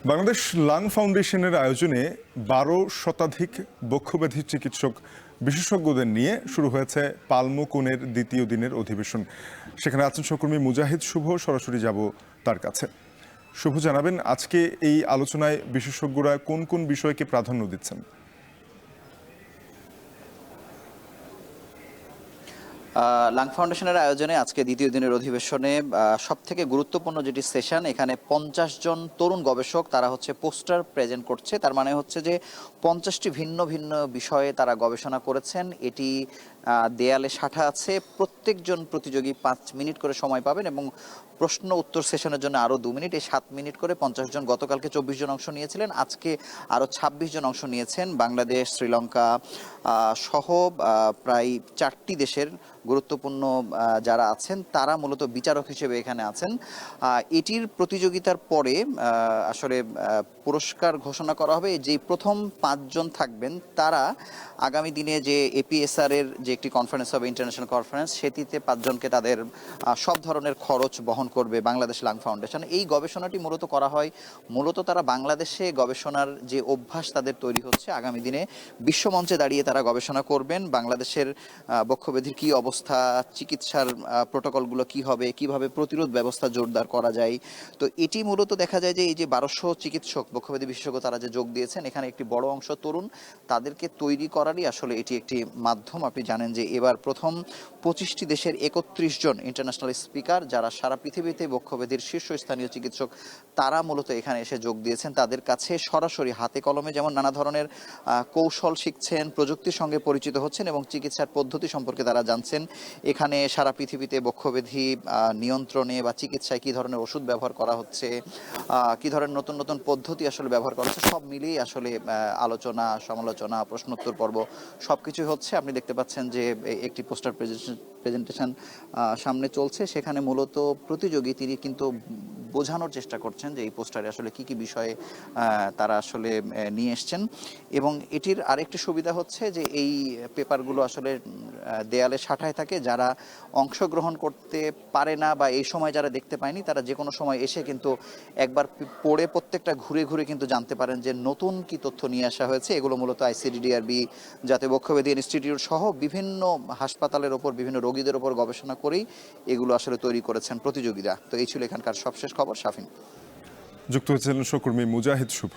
Bangladesh lung ফাউন্ডেশনের আয়োজনে ১২ শতাধিক বক্ষব্যাধি চিকিৎসক বিশেষজ্ঞদের নিয়ে শুরু হয়েছে পালমোকনের দ্বিতীয় দিনের অধিবেশন। সেখানে আছেন সহকর্মী মুজাহিদ শুভ। সরাসরি যাব তার কাছে। শুভ, জানাবেন আজকে এই আলোচনায় বিশেষজ্ঞরা কোন কোন বিষয়কে প্রাধান্য দিচ্ছেন? লাং ফাউন্ডেশনের আয়োজনে আজকে দ্বিতীয় দিনের অধিবেশনে সবথেকে গুরুত্বপূর্ণ যেটি সেশন, এখানে 50 জন তরুণ গবেষক তারা হচ্ছে পোস্টার প্রেজেন্ট করছে। তার মানে হচ্ছে যে 50টি ভিন্ন ভিন্ন বিষয়ে তারা গবেষণা করেছেন। এটি দেয়ালে সাঁটা আছে। প্রত্যেকজন প্রতিযোগী 5 মিনিট করে সময় পাবেন এবং প্রশ্ন উত্তর সেশনের জন্য আরও 2 মিনিট, এই 7 মিনিট করে 50 জন। গতকালকে 24 জন অংশ নিয়েছিলেন, আজকে আরও 26 জন অংশ নিয়েছেন। বাংলাদেশ, শ্রীলঙ্কা সহ প্রায় 4টি দেশের গুরুত্বপূর্ণ যারা আছেন তারা মূলত বিচারক হিসেবে এখানে আছেন। এটির প্রতিযোগিতার পরে আসলে পুরস্কার ঘোষণা করা হবে। যেই প্রথম 5 জন থাকবেন তারা আগামী দিনে যে এপিএসআর এর যে একটি কনফারেন্স হবে, ইন্টারন্যাশনাল কনফারেন্স, সেটিতে 5 জনকে তাদের সব ধরনের খরচ বহন করবে বাংলাদেশ লাং ফাউন্ডেশন। এই গবেষণাটি মূলত করা হয়, মূলত তারা বাংলাদেশে গবেষণার যে অভ্যাস তাদের তৈরি হচ্ছে, আগামী দিনে বিশ্বমঞ্চে দাঁড়িয়ে তারা গবেষণা করবেন বাংলাদেশের বক্ষব্যাধির কী অবস্থা, চিকিৎসার প্রোটোকলগুলো কি হবে, কিভাবে প্রতিরোধ ব্যবস্থা জোরদার করা যায়। তো এটি মূলত দেখা যায় যে এই যে 1200 চিকিৎসক বক্ষব্যাধি বিশেষজ্ঞ তারা যে যোগ দিয়েছেন, এখানে একটি বড় অংশ তরুণ, তাদেরকে তৈরি করারই আসলে এটি একটি মাধ্যম। আপনি জানেন যে এবার প্রথম 25টি দেশের 31 জন ইন্টারন্যাশনাল স্পিকার যারা সারা পৃথিবীতে বক্ষব্যাধির শীর্ষস্থানীয় চিকিৎসক, তারা মূলত এখানে এসে যোগ দিয়েছেন। তাদের কাছে সরাসরি হাতে কলমে যেমন নানা ধরনের কৌশল শিখছেন, প্রযুক্তির সঙ্গে পরিচিত হচ্ছেন এবং চিকিৎসার পদ্ধতি সম্পর্কে তারা জানছেন। এখানে সারা পৃথিবীতে বক্ষব্যাধি নিয়ন্ত্রণে বা চিকিৎসায় কী ধরনের ওষুধ ব্যবহার করা হচ্ছে, কী ধরনের নতুন নতুন পদ্ধতি আসলে ব্যবহার করা হচ্ছে, সব মিলিয়ে আসলে আলোচনা, সমালোচনা, প্রশ্নোত্তর পর্ব সব কিছুই হচ্ছে। আপনি দেখতে পাচ্ছেন যে একটি পোস্টার প্রেজেন্টেশন সামনে চলছে। সেখানে মূলত প্রতিযোগী তিনি কিন্তু বোঝানোর চেষ্টা করছেন যে এই পোস্টারে আসলে কি কি বিষয়ে তারা আসলে নিয়ে এসছেন। এবং এটির আরেকটি সুবিধা হচ্ছে যে এই পেপারগুলো আসলে দেয়ালে সাঁটায় থাকে। যারা অংশগ্রহণ করতে পারে না বা এই সময় যারা দেখতে পায়নি, তারা যে কোনো সময় এসে কিন্তু একবার পড়ে প্রত্যেকটা ঘুরে ঘুরে কিন্তু জানতে পারেন যে নতুন কি তথ্য নিয়ে আসা হয়েছে। এগুলো মূলত আইসিডিডিআরবি, জাতীয় বক্ষব্যাধি ইনস্টিটিউট সহ বিভিন্ন হাসপাতালের ওপর, বিভিন্ন রোগীদের ওপর গবেষণা করেই এগুলো আসলে তৈরি করেছেন প্রতিযোগীরা। তো এই ছিল এখানকার সবশেষ খবর। শাফিন যুক্ত হয়েছিলেন সহকর্মী মুজাহিদ শুভ।